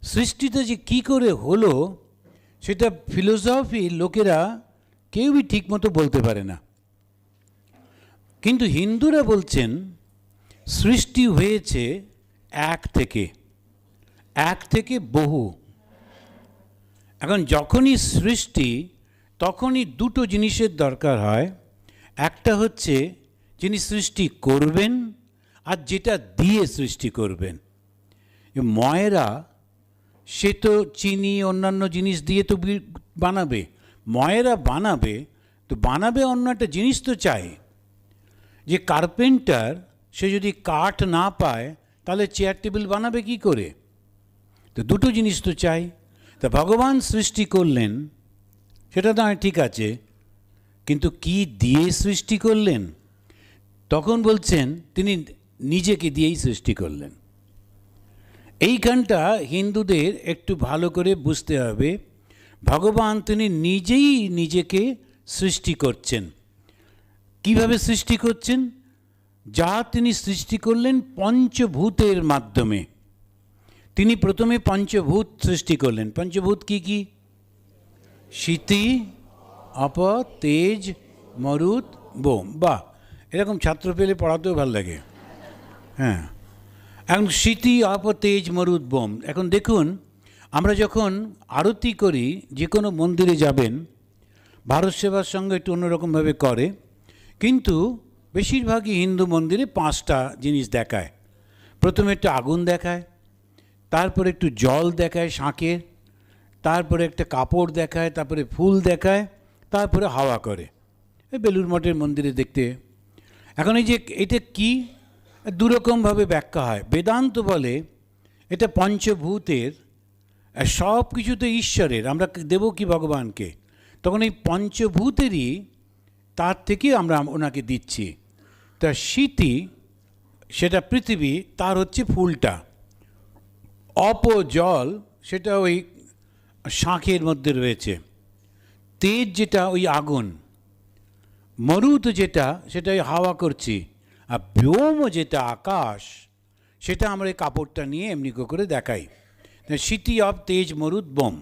সৃষ্টিটা যে কী করে হলো সেটা ফিলোসফি লোকেরা কেউই ঠিকমতো বলতে পারে না, কিন্তু হিন্দুরা বলছেন সৃষ্টি হয়েছে এক থেকে বহু। এখন যখনই সৃষ্টি তখনই দুটো জিনিসের দরকার হয়, একটা হচ্ছে যিনি সৃষ্টি করবেন আর যেটা দিয়ে সৃষ্টি করবেন। ময়রা সে তো চিনি অন্যান্য জিনিস দিয়ে তো বানাবে, ময়রা বানাবে তো বানাবে অন্য একটা জিনিস তো চাই। যে কার্পেন্টার সে যদি কাঠ না পায় তাহলে চেয়ার টেবিল বানাবে কি করে? তো দুটো জিনিস তো চাই। তা ভগবান সৃষ্টি করলেন সেটা তো ঠিক আছে, কিন্তু কি দিয়ে সৃষ্টি করলেন? তখন বলছেন তিনি নিজেকে দিয়েই সৃষ্টি করলেন। এইখানটা হিন্দুদের একটু ভালো করে বুঝতে হবে। ভগবান তিনি নিজেই নিজেকে সৃষ্টি করছেন। কিভাবে সৃষ্টি করছেন? যা তিনি সৃষ্টি করলেন পঞ্চভূতের মাধ্যমে। তিনি প্রথমে পঞ্চভূত সৃষ্টি করলেন। পঞ্চভূত কি কি? শীতি, আপ, তেজ, মরুত, বোম। বাহ, এরকম ছাত্র পেলে পড়াতেও ভালো লাগে। হ্যাঁ, এখন শীতি, আপ, তেজ, মরুত, বোম। এখন দেখুন, আমরা যখন আরতি করি, যে কোনো মন্দিরে যাবেন, ভারত সেবার সঙ্গে একটু অন্যরকমভাবে করে, কিন্তু বেশিরভাগই হিন্দু মন্দিরে 5টা জিনিস দেখায়। প্রথমে একটু আগুন দেখায়, তারপরে একটু জল দেখায় শাঁখের, তারপরে একটা কাপড় দেখায়, তারপরে ফুল দেখায়, তারপরে হাওয়া করে। এই বেলুড় মঠের মন্দিরে দেখতে। এখন এই যে এটা কি, দুরকমভাবে ব্যাখ্যা হয়। বেদান্ত বলে এটা পঞ্চভূতের, সব কিছু তো ঈশ্বরের, আমরা দেব কি ভগবানকে? তখন এই পঞ্চভূতেরই তার থেকে আমরা ওনাকে দিচ্ছি। তা শীতি সেটা পৃথিবী, তার হচ্ছে ফুলটা। অপ জল সেটা ওই শাঁখের মধ্যে রয়েছে। তেজ যেটা ওই আগুন। মরুত যেটা সেটা ওই হাওয়া করছি। আর ব্যোম যেটা আকাশ, সেটা আমরা এই কাপড়টা নিয়ে এমনি করে দেখাই। শীতি, অপ, তেজ, মরুত, বোম,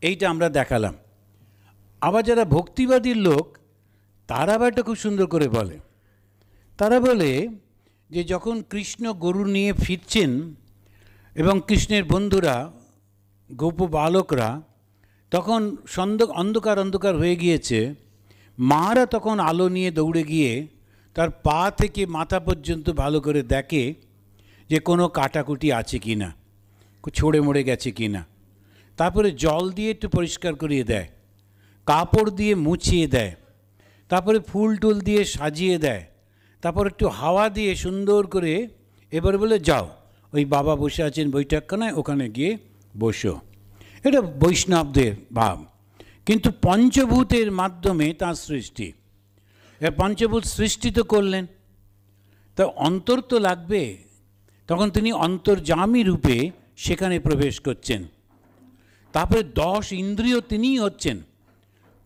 এইটা আমরা দেখালাম। আবার যারা ভক্তিবাদীর লোক তারা আবার এটা খুব সুন্দর করে বলে। তারা বলে যে যখন কৃষ্ণ গরু নিয়ে ফিরছেন এবং কৃষ্ণের বন্ধুরা গোপ বালকরা, তখন অন্ধকার অন্ধকার হয়ে গিয়েছে, মারা তখন আলো নিয়ে দৌড়ে গিয়ে তার পা থেকে মাথা পর্যন্ত ভালো করে দেখে যে কোনো কাটাকুটি আছে কি না, ছড়ে মরে গেছে কি না। তারপরে জল দিয়ে একটু পরিষ্কার করিয়ে দেয়, কাপড় দিয়ে মুছিয়ে দেয়, তারপরে ফুল টুল দিয়ে সাজিয়ে দেয়, তারপর একটু হাওয়া দিয়ে সুন্দর করে এবার বলে যাও, ওই বাবা বসে আছেন বৈঠকখানায়, ওখানে গিয়ে বসো। এটা বৈষ্ণবদের ভাব। কিন্তু পঞ্চভূতের মাধ্যমে তার সৃষ্টি। পঞ্চভূত সৃষ্টি তো করলেন, তা অন্তর তো লাগবে। তখন তিনি অন্তর্যামী রূপে সেখানে প্রবেশ করছেন। তারপরে 10 ইন্দ্রিয় তিনিই হচ্ছেন।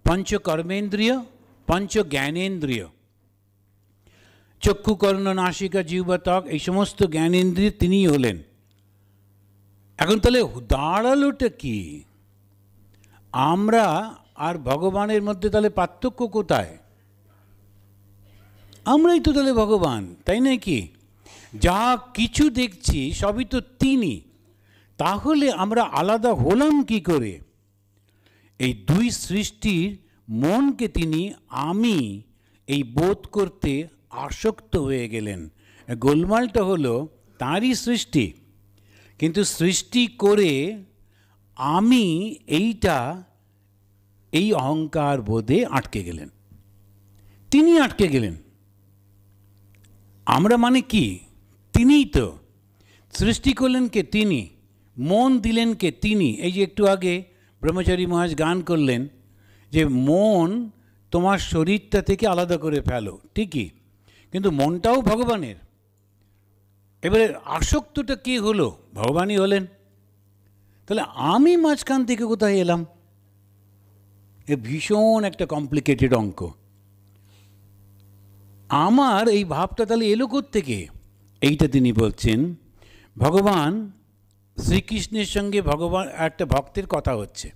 পঞ্চ কর্মেন্দ্রিয়, পঞ্চ জ্ঞানেন্দ্রিয়, চক্ষু, কর্ণ, নাসিকা, জিহ্বা, ত্বক, এই সমস্ত জ্ঞানেন্দ্রিয় তিনিই হলেন। এখন তাহলে দাঁড়ালোটা কি? আমরা আর ভগবানের মধ্যে তাহলে পার্থক্য কোথায়? আমরাই তো তাহলে ভগবান, তাই নয় কি? যা কিছু দেখছি সবই তো তিনি, তাহলে আমরা আলাদা হলাম কি করে? এই দুই সৃষ্টির মনকে তিনি আমি এই বোধ করতে আসক্ত হয়ে গেলেন। গোলমালটা হলো তাঁরই সৃষ্টি, কিন্তু সৃষ্টি করে আমি এইটা এই অহংকার বোধে আটকে গেলেন, তিনি আটকে গেলেন। আমরা মানে কি? তিনিই তো সৃষ্টি করলেন, কে? তিনি। মন দিলেন কে? তিনি। এই যে একটু আগে ব্রহ্মচারী মহারাজ গান করলেন যে মন তোমার শরীরটা থেকে আলাদা করে ফেলো, ঠিকই, কিন্তু মনটাও ভগবানের। এবারে আসক্তটা কে হলো? ভগবানই হলেন। তাহলে আমি মাঝখান থেকে কোথায় এলাম? এ ভীষণ একটা কমপ্লিকেটেড অঙ্ক। আমার এই ভাবটা তাহলে এলো কোত্থেকে? এইটা তিনি বলছেন। ভগবান শ্রীকৃষ্ণের সঙ্গে ভগবান একটা ভক্তের কথা হচ্ছে,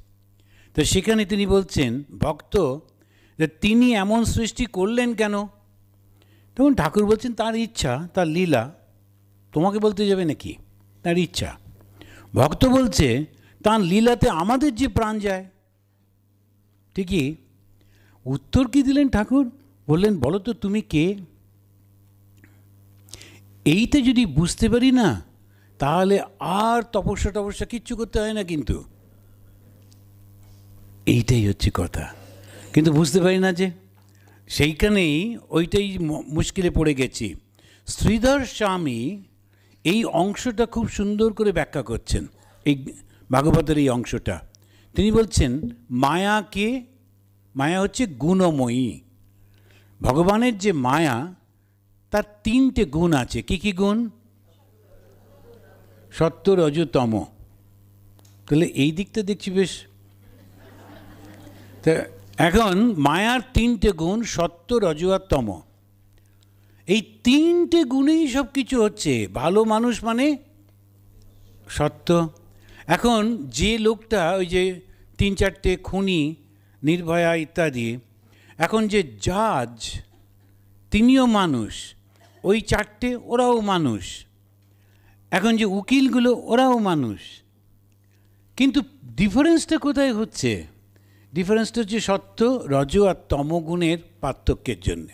তো সেখানে তিনি বলছেন ভক্ত যে তিনি এমন সৃষ্টি করলেন কেন? তখন ঠাকুর বলছেন তার ইচ্ছা, তার লীলা, তোমাকে বলতে যাবে নাকি? তার ইচ্ছা। ভক্ত বলছে তার লীলাতে আমাদের যে প্রাণ যায়। ঠিকই। উত্তর কি দিলেন ঠাকুর? বললেন বলো তো তুমি কে? এইটা যদি বুঝতে পারি না, তাহলে আর তপস্যা কিচ্ছু করতে হয় না। কিন্তু এইটাই হচ্ছে কথা, কিন্তু বুঝতে পারি না যে, সেইখানেই ওইটাই মুশকিলে পড়ে গেছি। শ্রীধর স্বামী এই অংশটা খুব সুন্দর করে ব্যাখ্যা করছেন, এই ভাগবতের এই অংশটা। তিনি বলছেন মায়াকে, মায়া হচ্ছে গুণময়ী। ভগবানের যে মায়া, তার তিনটে গুণ আছে। কি কি গুণ? সত্য, রজ, তম। তাহলে এই দিকটা দেখছি বেশ। তা এখন মায়ার তিনটে গুণ, সত্য, রজ আর তম। এই তিনটে গুণেই সব কিছু হচ্ছে। ভালো মানুষ মানে সত্য। এখন যে লোকটা ওই যে 3-4টে খুনি, নির্ভয়া ইত্যাদি, এখন যে জাজ তিনিও মানুষ, ওই 4টে ওরাও মানুষ। এখন যে উকিলগুলো ওরাও মানুষ। কিন্তু ডিফারেন্সটা কোথায় হচ্ছে? ডিফারেন্সটা হচ্ছে সত্য, রজ আর তমগুণের পার্থক্যের জন্যে।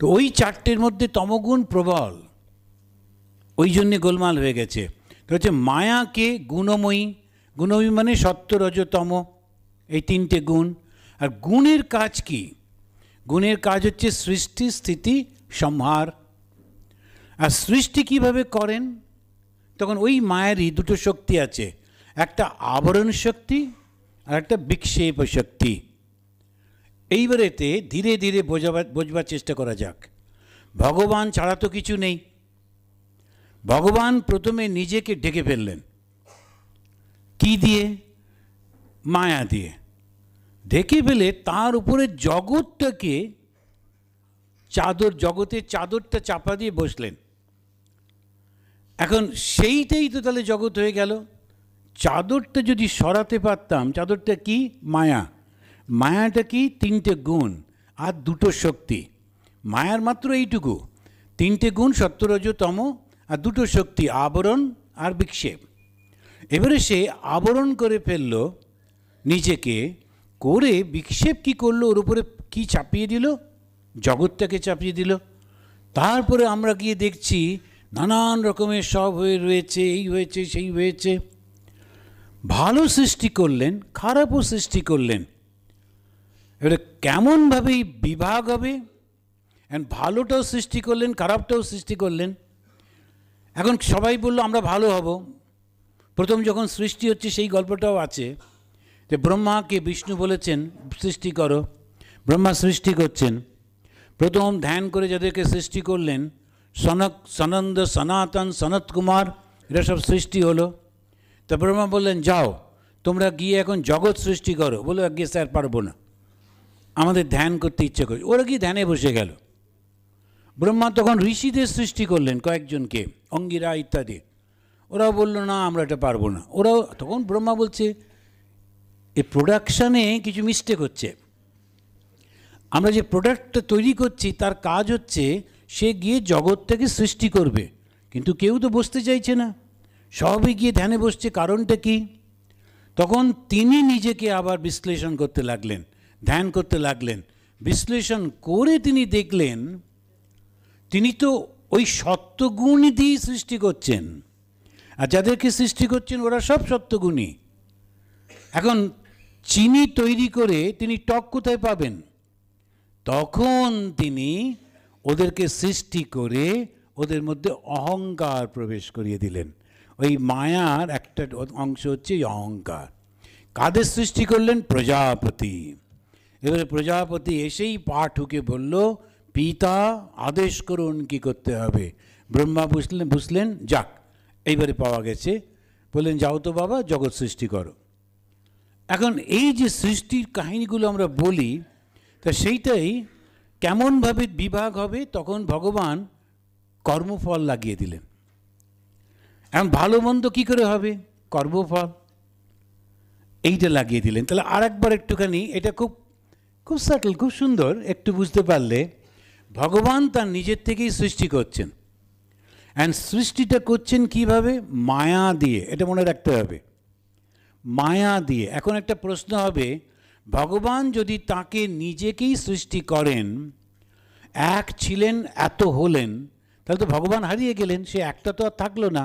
তো ওই 4টের মধ্যে তমগুণ প্রবল, ওই জন্যে গোলমাল হয়ে গেছে। তো হচ্ছে মায়াকে গুণময়ী, গুণময়ী মানে সত্য, রজ, তম, এই 3টে গুণ। আর গুণের কাজ কি? গুণের কাজ হচ্ছে সৃষ্টি, স্থিতি, সংহার। আর সৃষ্টি কিভাবে করেন? তখন ওই মায়েরই দুটো শক্তি আছে, একটা আবরণ শক্তি আর একটা বিক্ষেপ শক্তি। এইবারেতে ধীরে ধীরে বোঝবার চেষ্টা করা যাক। ভগবান ছাড়া তো কিছু নেই। ভগবান প্রথমে নিজেকে ঢেকে ফেললেন। কি দিয়ে? মায়া দিয়ে। ঢেকে ফেলে তার উপরে জগৎটাকে চাদর, জগতের চাদরটা চাপা দিয়ে বসলেন। এখন সেইটাই তো তাহলে জগৎ হয়ে গেল। চাদরটা যদি সরাতে পারতাম, চাদরটা কি? মায়া। মায়াটা কি? 3টে গুণ আর 2টো শক্তি। মায়ার মাত্র এইটুকু, 3টে গুণ, সত্য, রজ, তম, আর 2টো শক্তি, আবরণ আর বিক্ষেপ। এবারে সে আবরণ করে ফেলল নিজেকে, করে বিক্ষেপ কি করলো? ওর উপরে কি চাপিয়ে দিল? জগৎটাকে চাপিয়ে দিল। তারপরে আমরা গিয়ে দেখছি নানান রকমের সব হয়ে রয়েছে, এই হয়েছে, সেই হয়েছে। ভালো সৃষ্টি করলেন, খারাপও সৃষ্টি করলেন। এবারে কেমনভাবে বিভাগ হবে? ভালোটাও সৃষ্টি করলেন, খারাপটাও সৃষ্টি করলেন। এখন সবাই বললো আমরা ভালো হব। প্রথম যখন সৃষ্টি হচ্ছে সেই গল্পটাও আছে যে ব্রহ্মাকে বিষ্ণু বলেছেন সৃষ্টি করো। ব্রহ্মা সৃষ্টি করছেন। প্রথম ধ্যান করে যাদেরকে সৃষ্টি করলেন, সনন্দ, সনাতন, সনত কুমার, এরা সব সৃষ্টি হলো। তা ব্রহ্মা বললেন যাও তোমরা গিয়ে এখন জগৎ সৃষ্টি করো। বলে গিয়ে স্যার পারবো না, আমাদের ধ্যান করতে ইচ্ছে করে। ওরা গিয়ে ধ্যানে বসে গেল। ব্রহ্মা তখন ঋষিদের সৃষ্টি করলেন কয়েকজনকে, অঙ্গিরা ইত্যাদি। ওরাও বললো না আমরা এটা পারবো না। ওরাও তখন ব্রহ্মা বলছে এই প্রোডাকশানে কিছু মিস্টেক হচ্ছে। আমরা যে প্রোডাক্টটা তৈরি করছি তার কাজ হচ্ছে সে গিয়ে জগৎটাকে সৃষ্টি করবে, কিন্তু কেউ তো বসতে চাইছে না, সবই গিয়ে ধ্যানে বসছে। কারণটা কি? তখন তিনি নিজেকে আবার বিশ্লেষণ করতে লাগলেন, ধ্যান করতে লাগলেন। বিশ্লেষণ করে তিনি দেখলেন তিনি তো ওই সত্যগুণ দিয়েই সৃষ্টি করছেন, আর যাদেরকে সৃষ্টি করছেন ওরা সব সত্যগুণী। এখন চিনি তৈরি করে তিনি টক কোথায় পাবেন? তখন তিনি ওদেরকে সৃষ্টি করে ওদের মধ্যে অহংকার প্রবেশ করিয়ে দিলেন। ওই মায়ার একটা অংশ হচ্ছে এই অহংকার। কাদের সৃষ্টি করলেন? প্রজাপতি। এবারে প্রজাপতি এসেই পা ঠুকে বলল পিতা আদেশ করুন কি করতে হবে। ব্রহ্মা বুঝলেন যাক এইবারে পাওয়া গেছে, বললেন যাও তো বাবা জগৎ সৃষ্টি করো। এখন এই যে সৃষ্টির কাহিনীগুলো আমরা বলি, তা সেইটাই কেমনভাবে বিভাগ হবে, তখন ভগবান কর্মফল লাগিয়ে দিলেন। এখন ভালো মন্দ কী করে হবে? কর্মফল। এইটা লাগিয়ে দিলেন। তাহলে আর একবার একটুখানি, এটা খুব খুব সাটল, খুব সুন্দর, একটু বুঝতে পারলে ভগবান তার নিজের থেকেই সৃষ্টি করছেন। অ্যান্ড সৃষ্টিটা করছেন কিভাবে? মায়া দিয়ে। এটা মনে রাখতে হবে, মায়া দিয়ে। এখন একটা প্রশ্ন হবে, ভগবান যদি তাকে নিজেকেই সৃষ্টি করেন, এক ছিলেন এত হলেন, তাহলে তো ভগবান হারিয়ে গেলেন, সে একটা তো আর থাকলো না।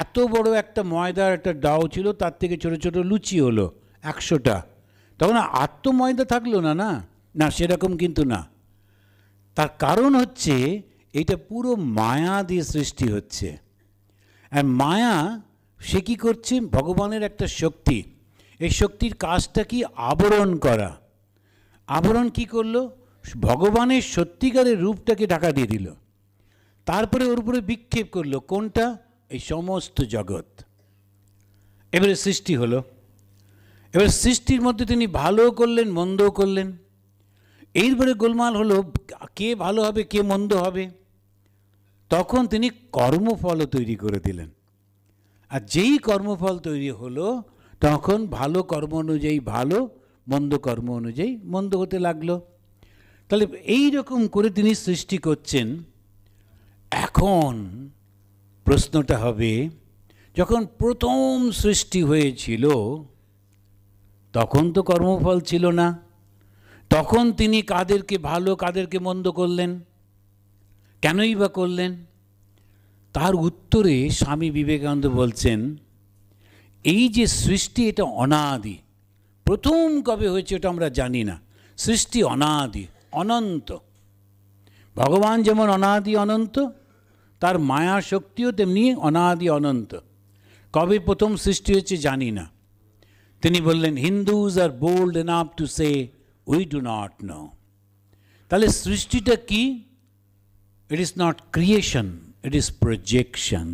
এত বড় একটা ময়দার একটা ডাও ছিল, তার থেকে ছোট ছোট লুচি হলো 100টা, তখন আর তো ময়দা থাকলো না, না না, সেরকম কিন্তু না। তার কারণ হচ্ছে এটা পুরো মায়া দিয়ে সৃষ্টি হচ্ছে। আর মায়া সে কী করছে? ভগবানের একটা শক্তি, এই শক্তির কাজটা কি? আবরণ করা। আবরণ কি করলো? ভগবানের সত্যিকারের রূপটাকে ঢাকা দিয়ে দিল, তারপরে ওর উপরে বিক্ষেপ করলো। কোনটা? এই সমস্ত জগৎ। এবারে সৃষ্টি হলো। এবার সৃষ্টির মধ্যে তিনি ভালোও করলেন, মন্দও করলেন। এইবারে গোলমাল হলো, কে ভালো হবে, কে মন্দ হবে। তখন তিনি কর্মফলও তৈরি করে দিলেন। আর যেই কর্মফল তৈরি হলো, তখন ভালো কর্ম অনুযায়ী ভালো, মন্দ কর্ম অনুযায়ী মন্দ হতে লাগলো। তাহলে এই রকম করে তিনি সৃষ্টি করছেন। এখন প্রশ্নটা হবে, যখন প্রথম সৃষ্টি হয়েছিল তখন তো কর্মফল ছিল না, তখন তিনি কাদেরকে ভালো কাদেরকে মন্দ করলেন? কেনই বা করলেন? তার উত্তরে স্বামী বিবেকানন্দ বলছেন, এই যে সৃষ্টি, এটা অনাদি। প্রথম কবে হয়েছে ওটা আমরা জানি না। সৃষ্টি অনাদি, অনন্ত। ভগবান যেমন অনাদি অনন্ত, তার মায়া শক্তিও তেমনি অনাদি অনন্ত। কবে প্রথম সৃষ্টি হয়েছে জানি না। তিনি বললেন, Hindus are bold enough to say we do not know. তাহলে সৃষ্টিটা কি? It is not creation, it is projection.